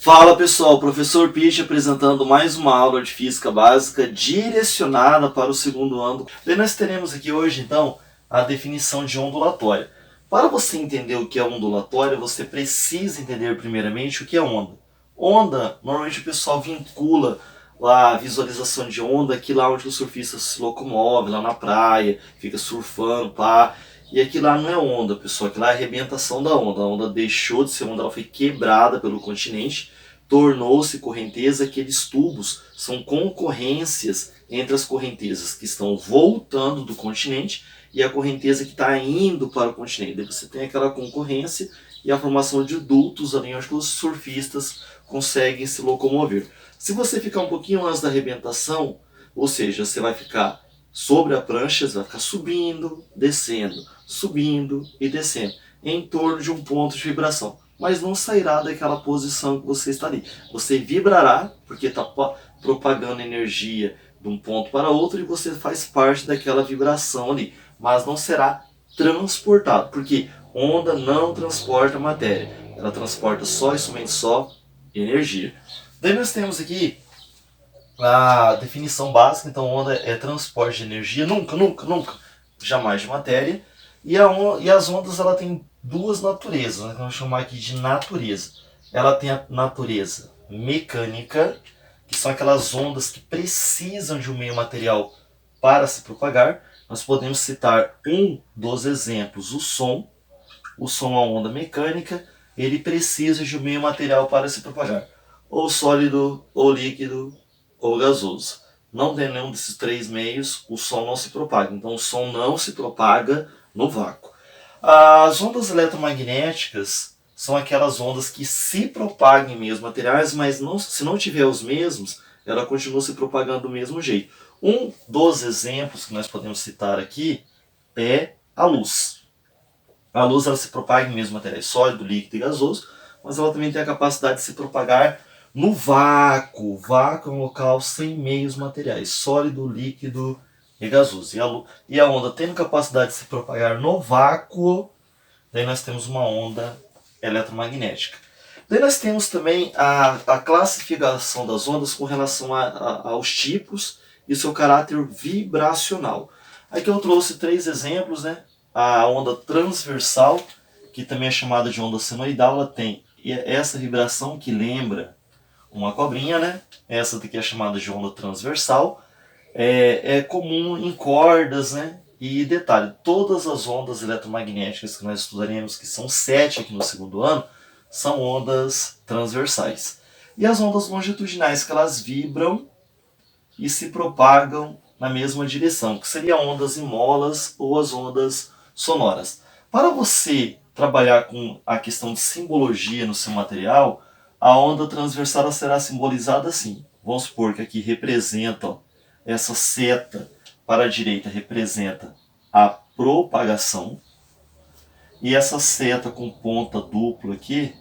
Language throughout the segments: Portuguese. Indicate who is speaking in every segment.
Speaker 1: Fala pessoal, professor Pitch apresentando mais uma aula de Física Básica direcionada para o segundo ano. Daí nós teremos aqui hoje então a definição de ondulatória. Para você entender o que é ondulatória, você precisa entender primeiramente o que é onda. Onda, normalmente o pessoal vincula lá a visualização de onda, aqui lá onde o surfista se locomove, lá na praia, fica surfando, pá. E aqui lá não é onda, pessoal, aqui lá é a arrebentação da onda. A onda deixou de ser onda, ela foi quebrada pelo continente, tornou-se correnteza. Aqueles tubos são concorrências entre as correntezas que estão voltando do continente e a correnteza que está indo para o continente. Daí você tem aquela concorrência e a formação de dutos ali onde os surfistas conseguem se locomover. Se você ficar um pouquinho antes da arrebentação, ou seja, você vai ficar sobre a prancha, você vai ficar subindo, subindo e descendo, em torno de um ponto de vibração. Mas não sairá daquela posição que você está ali. Você vibrará, porque está propagando energia de um ponto para outro e você faz parte daquela vibração ali. Mas não será transportado, porque onda não transporta matéria. Ela transporta só e somente só energia. Daí nós temos aqui a definição básica. Então onda é transporte de energia, nunca, jamais de matéria. E as ondas ela tem duas naturezas, né, que vamos chamar aqui de natureza. Ela tem a natureza mecânica, que são aquelas ondas que precisam de um meio material para se propagar. Nós podemos citar um dos exemplos, o som. O som é uma onda mecânica, ele precisa de um meio material para se propagar. Ou sólido, ou líquido, ou gasoso. Não tem nenhum desses três meios, o som não se propaga. Então o som não se propaga no vácuo. As ondas eletromagnéticas são aquelas ondas que se propagam em meios materiais, mas se não tiver os mesmos, ela continua se propagando do mesmo jeito. Um dos exemplos que nós podemos citar aqui é a luz. A luz ela se propaga em meios materiais sólido, líquido e gasoso, mas ela também tem a capacidade de se propagar no vácuo. O vácuo é um local sem meios materiais, sólido, líquido e gasoso. E a onda tendo capacidade de se propagar no vácuo, daí nós temos uma onda eletromagnética. Daí nós temos também a classificação das ondas com relação aos tipos e seu caráter vibracional. Aqui eu trouxe três exemplos, né? A onda transversal, que também é chamada de onda senoidal, ela tem essa vibração que lembra uma cobrinha, né? Essa daqui é chamada de onda transversal. É comum em cordas, né? E detalhe, todas as ondas eletromagnéticas que nós estudaremos, que são 7 aqui no segundo ano, são ondas transversais. E as ondas longitudinais, que elas vibram e se propagam na mesma direção, que seriam ondas em molas ou as ondas sonoras. Para você trabalhar com a questão de simbologia no seu material, a onda transversal será simbolizada assim. Vamos supor que aqui representa, ó, essa seta para a direita representa a propagação, e essa seta com ponta dupla aqui,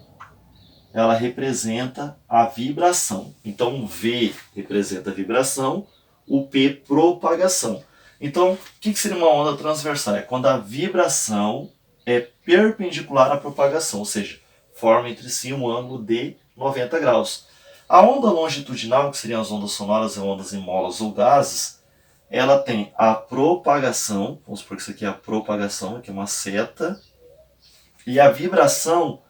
Speaker 1: ela representa a vibração. Então o V representa a vibração, o P propagação. Então o que seria uma onda transversal? É quando a vibração é perpendicular à propagação, ou seja, forma entre si um ângulo de 90 graus. A onda longitudinal, que seriam as ondas sonoras, ondas em molas ou gases, ela tem a propagação, vamos supor que isso aqui é a propagação, aqui é uma seta, e a vibração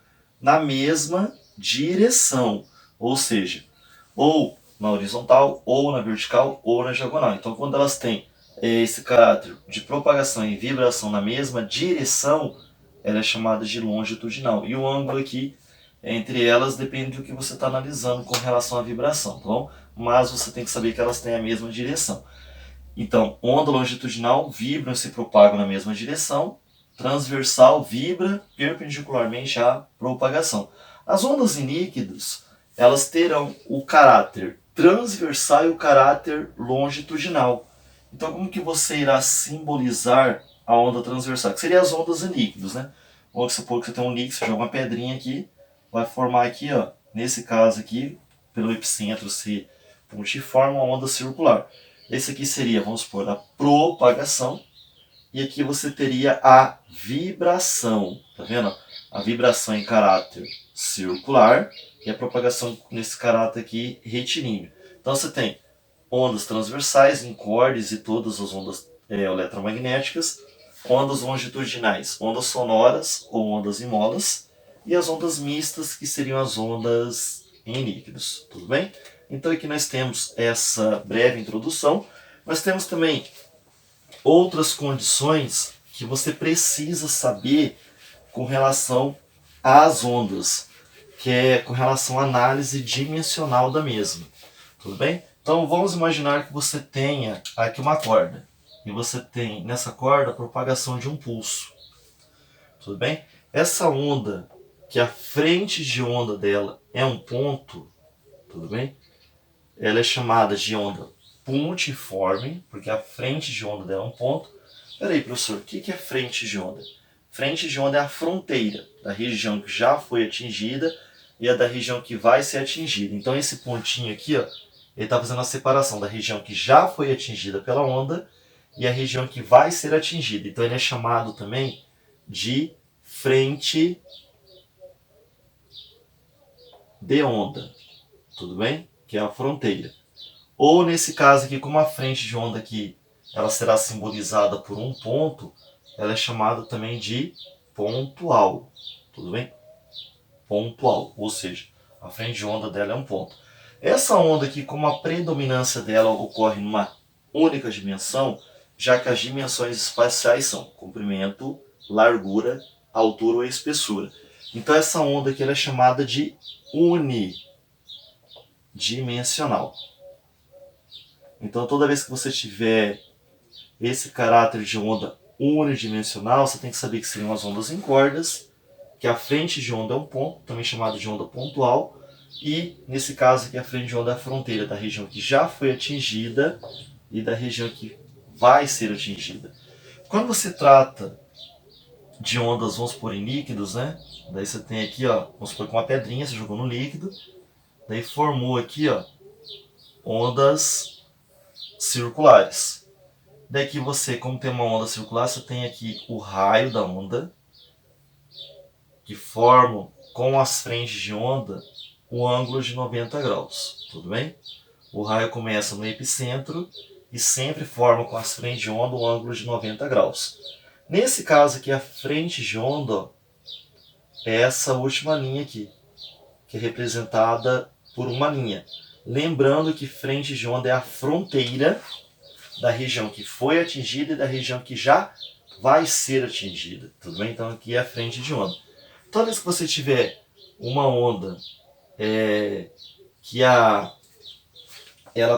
Speaker 1: na mesma direção, ou seja, ou na horizontal, ou na vertical, ou na diagonal. Então quando elas têm esse caráter de propagação e vibração na mesma direção, ela é chamada de longitudinal. E o ângulo aqui entre elas depende do que você está analisando com relação à vibração, tá bom? Mas você tem que saber que elas têm a mesma direção. Então, onda longitudinal vibram e se propagam na mesma direção, transversal vibra perpendicularmente à propagação. As ondas em líquidos, elas terão o caráter transversal e o caráter longitudinal. Então, como que você irá simbolizar a onda transversal? Que seria as ondas em líquidos, né? Vamos supor que você tem um líquido, você joga uma pedrinha aqui, vai formar aqui, ó, nesse caso aqui, pelo epicentro se pontiforme, uma onda circular. Esse aqui seria, vamos supor, a propagação, e aqui você teria a vibração, tá vendo? A vibração em caráter circular e a propagação nesse caráter aqui retilíneo. Então você tem ondas transversais em cordas e todas as ondas eletromagnéticas, ondas longitudinais, ondas sonoras ou ondas em molas, e as ondas mistas, que seriam as ondas em líquidos, tudo bem? Então aqui nós temos essa breve introdução. Nós temos também outras condições que você precisa saber com relação às ondas, que é com relação à análise dimensional da mesma, tudo bem? Então vamos imaginar que você tenha aqui uma corda, e você tem nessa corda a propagação de um pulso, tudo bem? Essa onda, que a frente de onda dela é um ponto, tudo bem? Ela é chamada de onda pontiforme, porque a frente de onda dela é um ponto. Peraí, professor, o que é frente de onda? Frente de onda é a fronteira da região que já foi atingida e a da região que vai ser atingida. Então esse pontinho aqui, ó, ele está fazendo a separação da região que já foi atingida pela onda e a região que vai ser atingida. Então ele é chamado também de frente de onda, tudo bem? Que é a fronteira. Ou nesse caso aqui, como a frente de onda aqui ela será simbolizada por um ponto, ela é chamada também de pontual, tudo bem? Pontual, ou seja, a frente de onda dela é um ponto. Essa onda aqui, como a predominância dela ocorre numa única dimensão, já que as dimensões espaciais são comprimento, largura, altura ou espessura. Então essa onda aqui ela é chamada de unidimensional. Então toda vez que você tiver esse caráter de onda unidimensional, você tem que saber que seriam as ondas em cordas, que a frente de onda é um ponto, também chamado de onda pontual, e nesse caso aqui a frente de onda é a fronteira da região que já foi atingida e da região que vai ser atingida. Quando você trata de ondas, vamos supor, em líquidos, né? Daí você tem aqui, ó, vamos supor que uma pedrinha você jogou no líquido, daí formou aqui, ó, ondas circulares. Daqui você, como tem uma onda circular, você tem aqui o raio da onda, que formam com as frentes de onda o ângulo de 90 graus, tudo bem? O raio começa no epicentro e sempre forma com as frentes de onda o ângulo de 90 graus. Nesse caso aqui, a frente de onda, ó, é essa última linha aqui, que é representada por uma linha. Lembrando que frente de onda é a fronteira da região que foi atingida e da região que já vai ser atingida, tudo bem? Então aqui é a frente de onda. Toda vez que você tiver uma onda que ela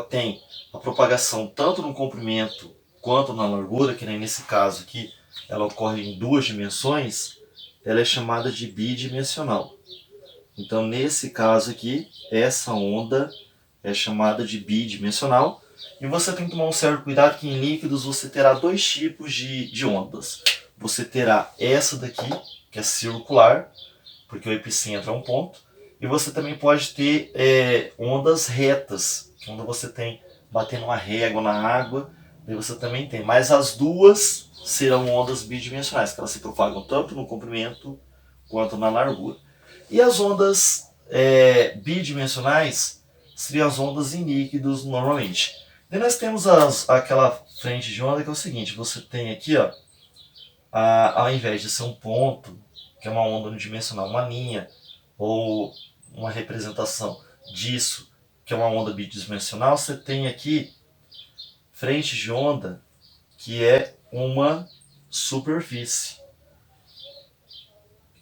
Speaker 1: tem a propagação tanto no comprimento quanto na largura, que nem nesse caso aqui ela ocorre em duas dimensões, ela é chamada de bidimensional. Então nesse caso aqui, essa onda é chamada de bidimensional. E você tem que tomar um certo cuidado que em líquidos você terá dois tipos de ondas. Você terá essa daqui, que é circular, porque o epicentro é um ponto. E você também pode ter ondas retas, onde você tem batendo uma régua na água, e você também tem. Mas as duas serão ondas bidimensionais, que elas se propagam tanto no comprimento quanto na largura. E as ondas bidimensionais seriam as ondas em líquidos normalmente. E nós temos aquela frente de onda que é o seguinte, você tem aqui, ó, ao invés de ser um ponto, que é uma onda unidimensional, uma linha, ou uma representação disso, que é uma onda bidimensional, você tem aqui frente de onda, que é uma superfície,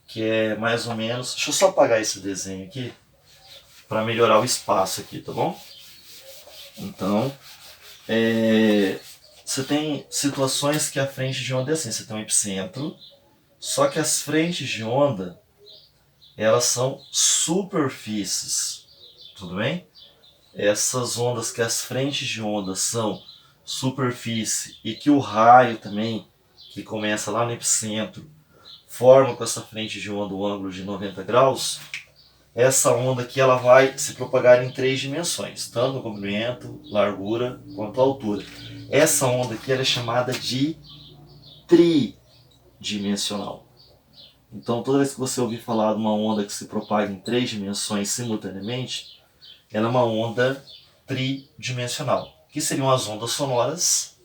Speaker 1: que é mais ou menos... Deixa eu só apagar esse desenho aqui, para melhorar o espaço aqui, tá bom? Então... você tem situações que a frente de onda é assim, você tem um epicentro, só que as frentes de onda, elas são superfícies, tudo bem? Essas ondas que as frentes de onda são superfície e que o raio também, que começa lá no epicentro, forma com essa frente de onda o ângulo de 90 graus, essa onda aqui ela vai se propagar em três dimensões, tanto no comprimento, largura quanto altura. Essa onda aqui ela é chamada de tridimensional. Então toda vez que você ouvir falar de uma onda que se propaga em 3 dimensões simultaneamente, ela é uma onda tridimensional, que seriam as ondas sonoras,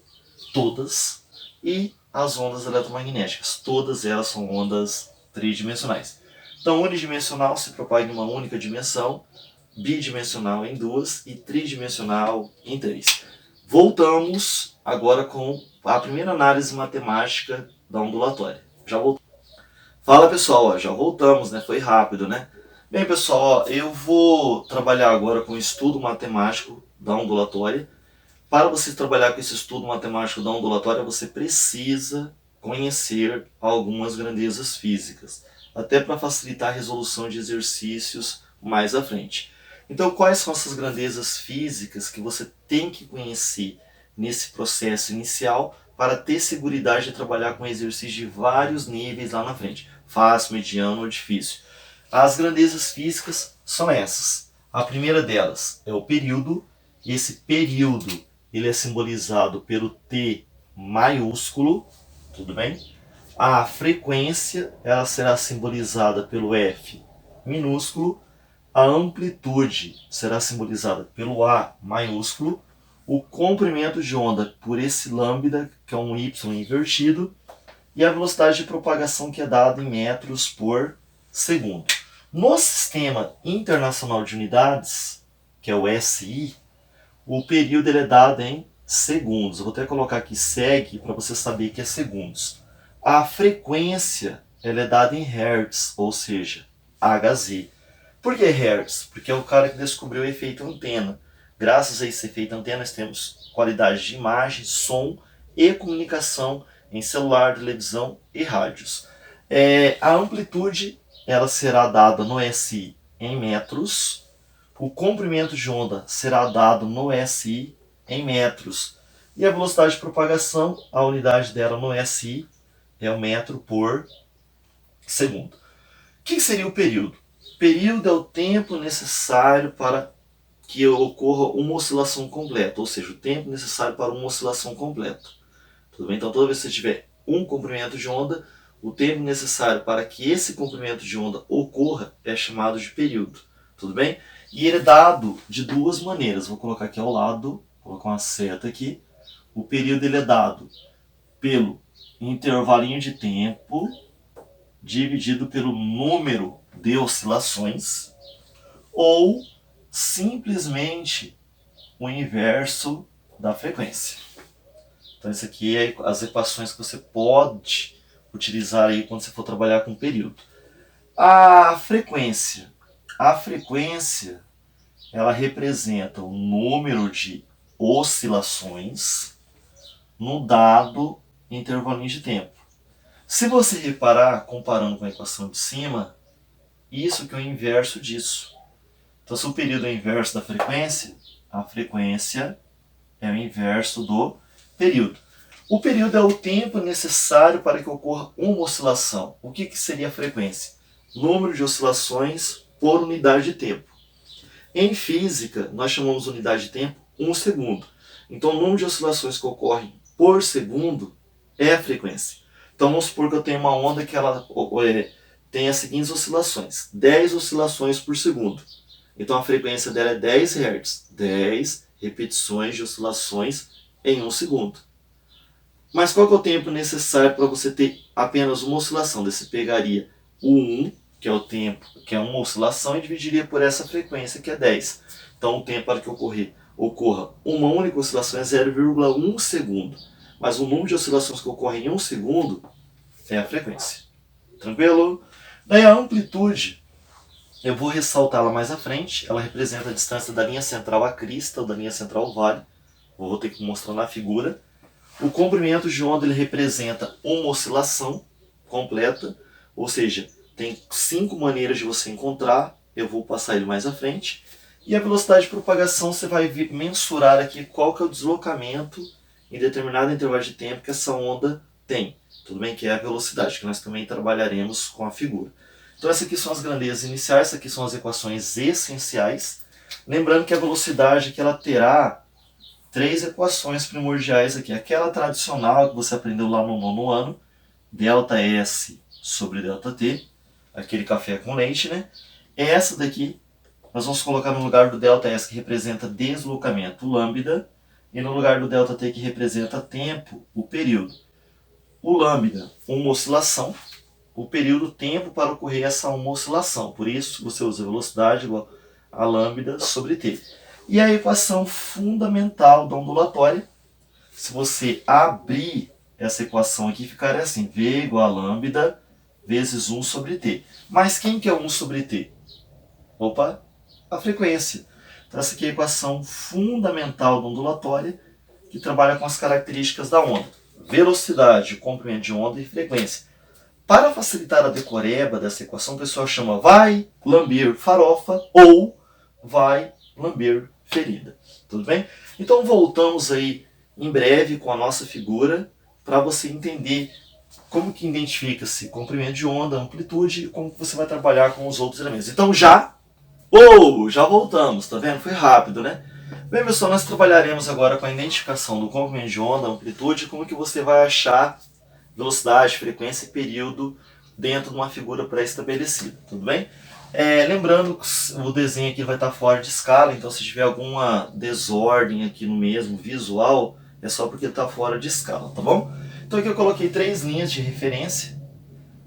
Speaker 1: todas, e as ondas eletromagnéticas. Todas elas são ondas tridimensionais. Então, unidimensional se propaga em uma única dimensão, bidimensional em duas e tridimensional em três. Voltamos agora com a primeira análise matemática da ondulatória. Já voltamos. Fala pessoal, já voltamos, né? Foi rápido, né? Bem pessoal, eu vou trabalhar agora com o estudo matemático da ondulatória. Para você trabalhar com esse estudo matemático da ondulatória, você precisa conhecer algumas grandezas físicas, até para facilitar a resolução de exercícios mais à frente. Então, quais são essas grandezas físicas que você tem que conhecer nesse processo inicial para ter segurança de trabalhar com exercícios de vários níveis lá na frente? Fácil, mediano ou difícil. As grandezas físicas são essas. A primeira delas é o período, e esse período ele é simbolizado pelo T maiúsculo, tudo bem? A frequência ela será simbolizada pelo F minúsculo, a amplitude será simbolizada pelo A maiúsculo, o comprimento de onda por esse lambda, que é um Y invertido, e a velocidade de propagação que é dada em metros por segundo. No Sistema Internacional de Unidades, que é o SI, o período ele é dado em segundos. Eu vou até colocar aqui seg para você saber que é segundos. A frequência ela é dada em hertz, ou seja, Hz. Por que hertz? Porque é o cara que descobriu o efeito antena. Graças a esse efeito antena, nós temos qualidade de imagem, som e comunicação em celular, televisão e rádios. A amplitude ela será dada no SI em metros. O comprimento de onda será dado no SI em metros. E a velocidade de propagação, a unidade dela no SI é o metro por segundo. O que seria o período? Período é o tempo necessário para que ocorra uma oscilação completa, ou seja, o tempo necessário para uma oscilação completa. Tudo bem? Então, toda vez que você tiver um comprimento de onda, o tempo necessário para que esse comprimento de onda ocorra é chamado de período. Tudo bem? E ele é dado de duas maneiras. Vou colocar aqui ao lado, vou colocar uma seta aqui. O período ele é dado pelo intervalinho de tempo dividido pelo número de oscilações ou simplesmente o inverso da frequência. Então, isso aqui é as equações que você pode utilizar aí quando você for trabalhar com período. A frequência. A frequência, ela representa o número de oscilações no dado intervalinho de tempo. Se você reparar, comparando com a equação de cima, isso que é o inverso disso. Então, se o período é o inverso da frequência, a frequência é o inverso do período. O período é o tempo necessário para que ocorra uma oscilação. O que seria a frequência? Número de oscilações por unidade de tempo. Em física, nós chamamos unidade de tempo 1 segundo. Então, o número de oscilações que ocorrem por segundo é a frequência. Então, vamos supor que eu tenho uma onda que ela tem as seguintes oscilações. 10 oscilações por segundo. Então, a frequência dela é 10 Hz. 10 repetições de oscilações em 1 segundo. Mas qual que é o tempo necessário para você ter apenas uma oscilação? Você pegaria o 1, que é o tempo, que é uma oscilação, e dividiria por essa frequência, que é 10. Então, o tempo para que ocorra uma única oscilação é 0,1 segundo. Mas o número de oscilações que ocorrem em 1 segundo é a frequência. Tranquilo? Daí a amplitude, eu vou ressaltá-la mais à frente. Ela representa a distância da linha central à crista, ou da linha central ao vale. Vou ter que mostrar na figura. O comprimento de onda ele representa uma oscilação completa, ou seja, tem 5 maneiras de você encontrar, eu vou passar ele mais à frente. E a velocidade de propagação você vai mensurar aqui qual que é o deslocamento em determinado intervalo de tempo que essa onda tem. Tudo bem? Que é a velocidade, que nós também trabalharemos com a figura. Então essas aqui são as grandezas iniciais, essas aqui são as equações essenciais. Lembrando que a velocidade que ela terá 3 equações primordiais aqui. Aquela tradicional que você aprendeu lá no 9º ano, ΔS sobre ΔT, aquele café com leite, né? Essa daqui nós vamos colocar no lugar do ΔS, que representa deslocamento, o lambda, e no lugar do ΔT, que representa tempo, o período. O lambda, uma oscilação, o período, tempo para ocorrer essa uma oscilação. Por isso, você usa velocidade igual a lambda sobre t. E a equação fundamental da ondulatória, se você abrir essa equação aqui, ficaria assim, V igual a lambda vezes 1 sobre t. Mas quem que é 1 sobre t? Opa, a frequência. Então essa aqui é a equação fundamental da ondulatória, que trabalha com as características da onda. Velocidade, comprimento de onda e frequência. Para facilitar a decoreba dessa equação, o pessoal chama vai lamber farofa ou vai lamber ferida. Tudo bem? Então voltamos aí em breve com a nossa figura para você entender como que identifica-se comprimento de onda, amplitude e como que você vai trabalhar com os outros elementos. Então já voltamos, tá vendo? Foi rápido, né? Bem, pessoal, nós trabalharemos agora com a identificação do comprimento de onda, amplitude, como que você vai achar velocidade, frequência e período dentro de uma figura pré-estabelecida, tudo bem? Lembrando que o desenho aqui vai estar fora de escala, então se tiver alguma desordem aqui no mesmo visual, é só porque está fora de escala, tá bom? Então aqui eu coloquei 3 linhas de referência.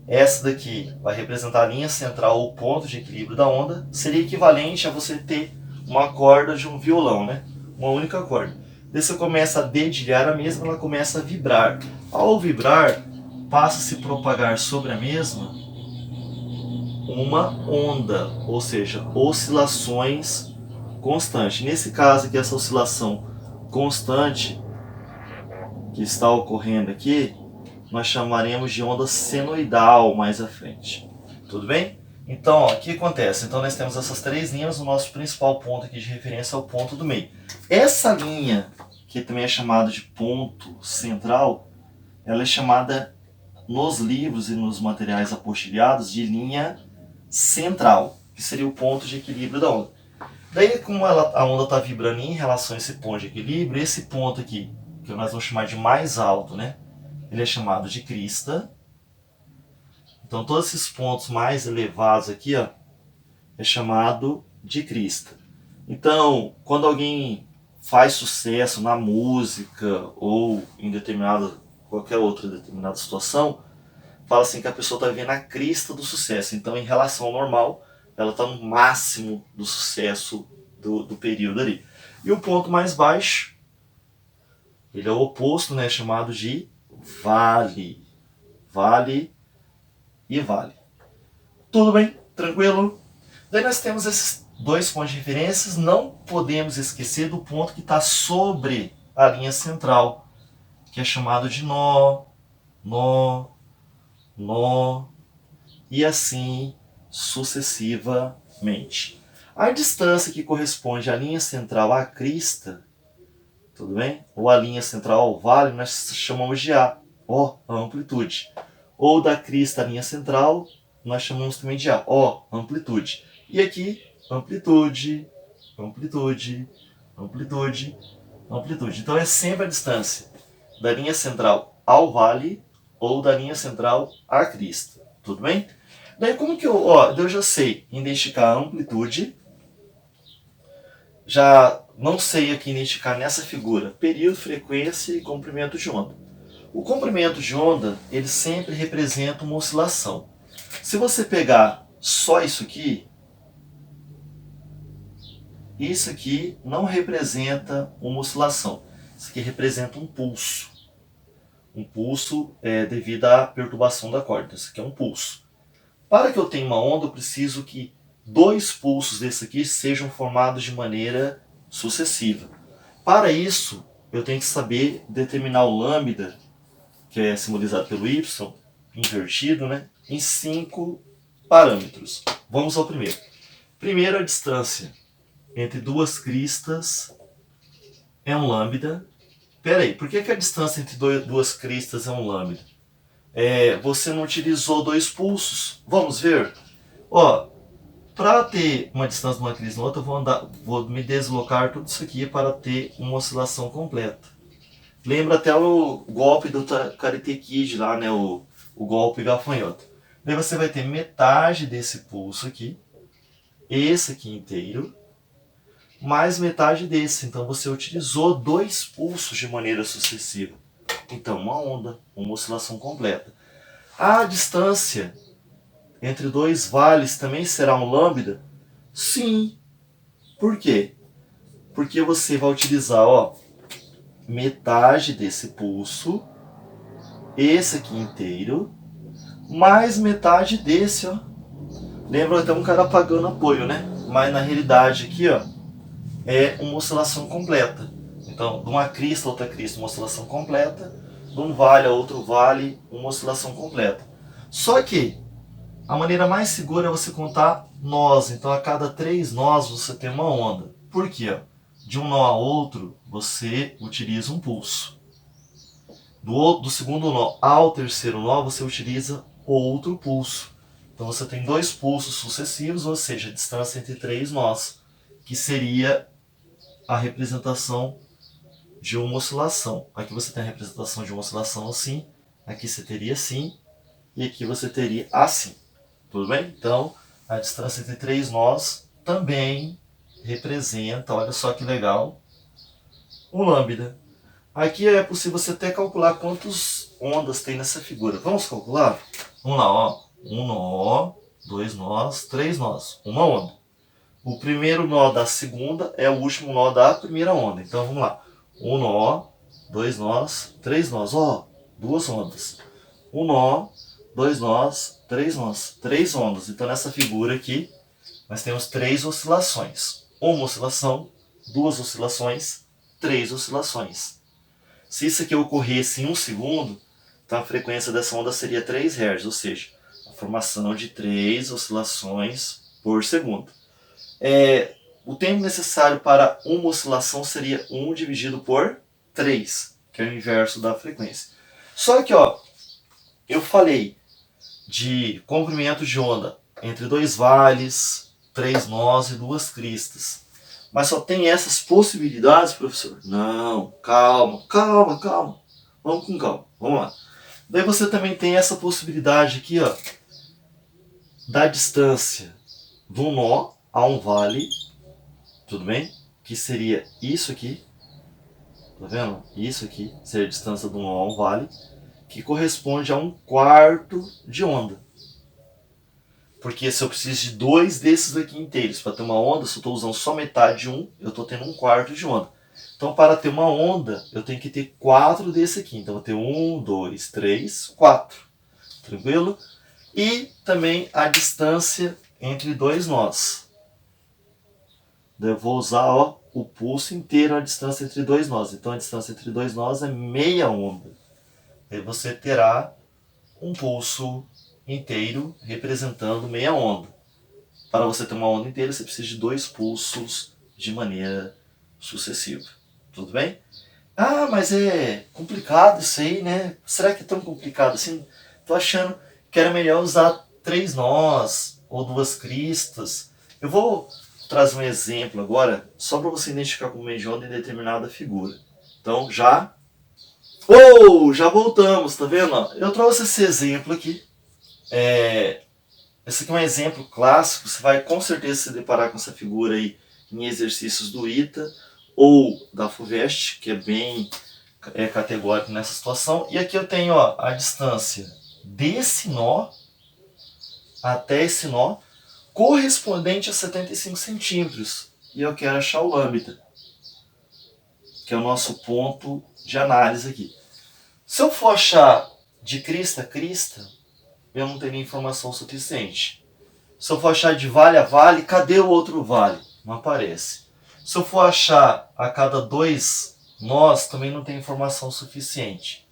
Speaker 1: Essa daqui vai representar a linha central ou ponto de equilíbrio da onda. Seria equivalente a você ter uma corda de um violão, né? Uma única corda. Daí você começa a dedilhar a mesma, ela começa a vibrar. Ao vibrar, passa a se propagar sobre a mesma uma onda, ou seja, oscilações constantes. Nesse caso aqui, essa oscilação constante que está ocorrendo aqui, nós chamaremos de onda senoidal mais à frente. Tudo bem? Então, ó, o que acontece? Então nós temos essas 3 linhas, o nosso principal ponto aqui de referência é o ponto do meio. Essa linha, que também é chamada de ponto central, ela é chamada nos livros e nos materiais apostilhados de linha central, que seria o ponto de equilíbrio da onda. Daí, como a onda está vibrando em relação a esse ponto de equilíbrio, esse ponto aqui, que nós vamos chamar de mais alto, né? Ele é chamado de crista. Então, todos esses pontos mais elevados aqui, ó, é chamado de crista. Então, quando alguém faz sucesso na música ou em qualquer outra determinada situação, fala assim que a pessoa está vivendo a crista do sucesso. Então, em relação ao normal, ela está no máximo do sucesso do período ali. E o ponto mais baixo, ele é o oposto, né, chamado de vale. Vale e vale. Tudo bem? Tranquilo? Daí nós temos esses 2 pontos de referência. Não podemos esquecer do ponto que está sobre a linha central, que é chamado de nó, nó, nó, e assim sucessivamente. A distância que corresponde à linha central à crista, tudo bem? Ou a linha central ao vale, nós chamamos de A, O, a amplitude. Ou da crista à linha central, nós chamamos também de A, O, amplitude. E aqui, amplitude, amplitude, amplitude, amplitude. Então é sempre a distância da linha central ao vale ou da linha central à crista. Tudo bem? Daí como que eu já sei identificar a amplitude, já não sei aqui identificar nessa figura período, frequência e comprimento de onda. O comprimento de onda, ele sempre representa uma oscilação. Se você pegar só isso aqui não representa uma oscilação. Isso aqui representa um pulso. Um pulso é devido à perturbação da corda. Isso aqui é um pulso. Para que eu tenha uma onda, eu preciso que 2 pulsos desse aqui sejam formados de maneira sucessiva. Para isso, eu tenho que saber determinar o lambda, que é simbolizado pelo y, invertido, né, em 5 parâmetros. Vamos ao primeiro. Primeiro, a distância entre 2 cristas é um lambda. Espera aí, por que a distância entre 2 cristas é um lambda? Você não utilizou 2 pulsos. Vamos ver. Para ter uma distância de uma crista na outra, eu vou me deslocar tudo isso aqui para ter uma oscilação completa. Lembra até o golpe do Karate Kid lá, né? O golpe gafanhoto. Daí você vai ter metade desse pulso aqui, esse aqui inteiro, mais metade desse. Então você utilizou 2 pulsos de maneira sucessiva. Então uma onda, uma oscilação completa. A distância entre 2 vales também será um lambda? Sim. Por quê? Porque você vai utilizar, ó, metade desse pulso, esse aqui inteiro, mais metade desse, ó. Lembra até um cara pagando apoio, né? Mas na realidade aqui, ó, é uma oscilação completa. Então, de uma crista a outra crista, uma oscilação completa. De um vale a outro vale, uma oscilação completa. Só que a maneira mais segura é você contar nós. Então, a cada 3 nós você tem uma onda. Por quê? De um nó a outro, você utiliza um pulso. Do segundo nó ao terceiro nó, você utiliza outro pulso. Então, você tem 2 pulsos sucessivos, ou seja, a distância entre 3 nós, que seria a representação de uma oscilação. Aqui você tem a representação de uma oscilação assim, aqui você teria assim, e aqui você teria assim. Tudo bem? Então, a distância entre 3 nós também representa, olha só que legal, um lambda. Aqui é possível você até calcular quantas ondas tem nessa figura. Vamos calcular? Vamos lá, ó. Um nó, 2 nós, 3 nós, uma onda. O primeiro nó da segunda é o último nó da primeira onda. Então vamos lá. Um nó, 2 nós, 3 nós. Ó, 2 ondas. Um nó, 2 nós, 3 nós. 3 ondas. Então nessa figura aqui, nós temos 3 oscilações. Uma oscilação, 2 oscilações, 3 oscilações. Se isso aqui ocorresse em 1 segundo, então a frequência dessa onda seria 3 Hz, ou seja, a formação de 3 oscilações por segundo. O tempo necessário para uma oscilação seria 1 dividido por 3, que é o inverso da frequência. Só que, ó, eu falei de comprimento de onda entre 2 vales, 3 nós e 2 cristas. Mas só tem essas possibilidades, professor? Não, calma. Vamos com calma, vamos lá. Daí você também tem essa possibilidade aqui, ó, da distância do nó a um vale, tudo bem? Que seria isso aqui, tá vendo? Isso aqui seria a distância do nó a um vale, que corresponde a 1/4 de onda. Porque se eu preciso de 2 desses aqui inteiros para ter uma onda, se eu estou usando só metade de um, eu estou tendo 1/4 de onda. Então, para ter uma onda, eu tenho que ter 4 desse aqui. Então, eu vou ter 1, 2, 3, 4. Tranquilo? E também a distância entre 2 nós. Eu vou usar, ó, o pulso inteiro, a distância entre 2 nós. Então, a distância entre 2 nós é meia onda. Aí você terá um pulso inteiro representando meia onda. Para você ter uma onda inteira, você precisa de 2 pulsos de maneira sucessiva. Tudo bem? Ah, mas é complicado isso aí, né? Será que é tão complicado assim? Tô achando que era melhor usar 3 nós ou 2 cristas. Eu vou trazer um exemplo agora, só para você identificar como meio de onda em determinada figura. Então, já voltamos, tá vendo? Eu trouxe esse exemplo aqui. Esse aqui é um exemplo clássico, você vai com certeza se deparar com essa figura aí em exercícios do ITA ou da FUVEST, que é bem categórico nessa situação. E aqui eu tenho, ó, a distância desse nó até esse nó, correspondente a 75 centímetros. E eu quero achar o lambda, que é o nosso ponto de análise aqui. Se eu for achar de crista a crista, eu não teria informação suficiente. Se eu for achar de vale a vale, cadê o outro vale? Não aparece. Se eu for achar a cada 2 nós, também não tem informação suficiente.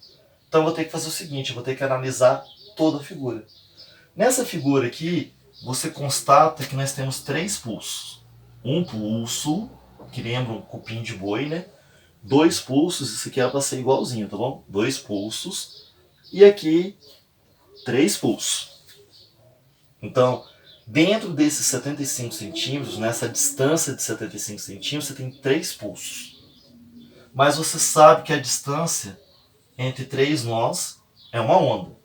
Speaker 1: Então eu vou ter que fazer o seguinte, eu vou ter que analisar toda a figura. Nessa figura aqui, você constata que nós temos 3 pulsos. Um pulso, que lembra um cupim de boi, né? 2 pulsos, isso aqui era para ser igualzinho, tá bom? 2 pulsos. E aqui, 3 pulsos. Então, dentro desses 75 centímetros, nessa distância de 75 centímetros, você tem 3 pulsos. Mas você sabe que a distância entre 3 nós é uma onda.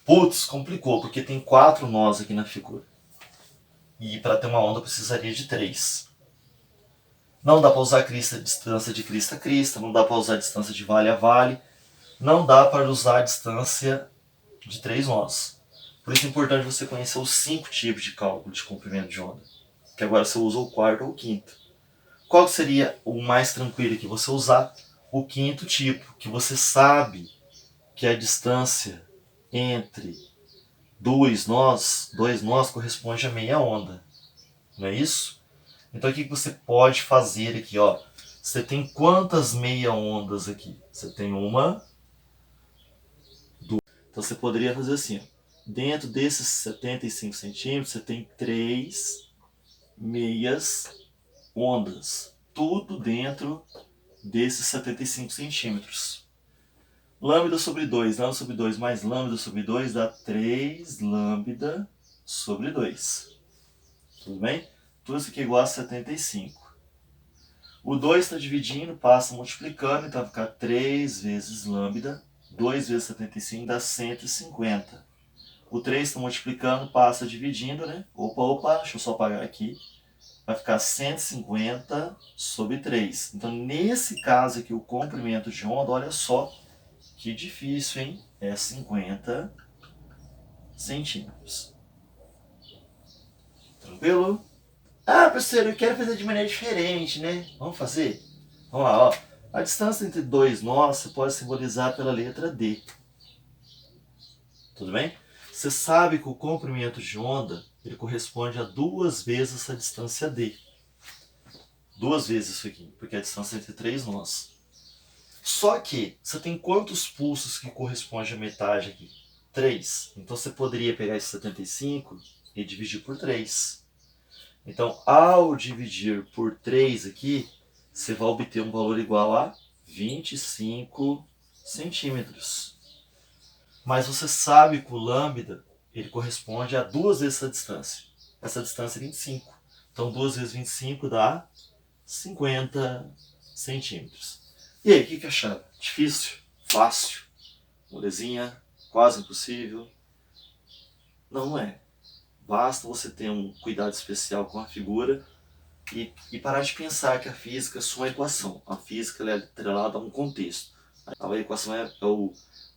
Speaker 1: Putz, complicou, porque tem 4 nós aqui na figura. E para ter uma onda eu precisaria de 3. Não dá para usar distância de crista a crista, não dá para usar distância de vale a vale, não dá para usar a distância de 3 nós. Por isso é importante você conhecer os 5 tipos de cálculo de comprimento de onda. Que agora você usa o quarto ou o quinto. Qual seria o mais tranquilo aqui? Você usar o quinto tipo, que você sabe que a distância entre dois nós corresponde a meia onda. Não é isso? Então o que você pode fazer aqui? Ó? Você tem quantas meia ondas aqui? Você tem uma, duas. Então você poderia fazer assim. Ó. Dentro desses 75 centímetros, você tem 3 meias ondas. Tudo dentro desses 75 centímetros. Lambda sobre 2. Lambda sobre 2 mais lambda sobre 2 dá 3 lambda sobre 2. Tudo bem? Tudo isso aqui é igual a 75. O 2 está dividindo, passa multiplicando, então vai ficar 3 vezes lambda. 2 vezes 75 dá 150. O 3 está multiplicando, passa dividindo, né? Opa, deixa eu só apagar aqui. Vai ficar 150 sobre 3. Então, nesse caso aqui, o comprimento de onda, olha só que difícil, hein? É 50 centímetros. Tranquilo? Ah, professor, eu quero fazer de maneira diferente, né? Vamos fazer? Vamos lá, ó. A distância entre dois nós você pode simbolizar pela letra D. Tudo bem? Você sabe que o comprimento de onda ele corresponde a 2 vezes essa distância D. 2 vezes isso aqui, porque é a distância entre 3 nós. Só que você tem quantos pulsos que corresponde à metade aqui? 3. Então você poderia pegar esse 75 e dividir por 3. Então, ao dividir por 3 aqui, você vai obter um valor igual a 25 centímetros. Mas você sabe que o lambda ele corresponde a 2 vezes essa distância. Essa distância é 25. Então, 2 vezes 25 dá 50 centímetros. E aí, o que acharam? Difícil? Fácil? Molezinha? Quase impossível? Não, não é. Basta você ter um cuidado especial com a figura e parar de pensar que a física é só uma equação. A física é atrelada a um contexto. A equação é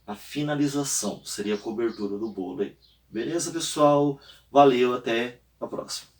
Speaker 1: a finalização, seria a cobertura do bolo aí. Beleza, pessoal? Valeu, até a próxima.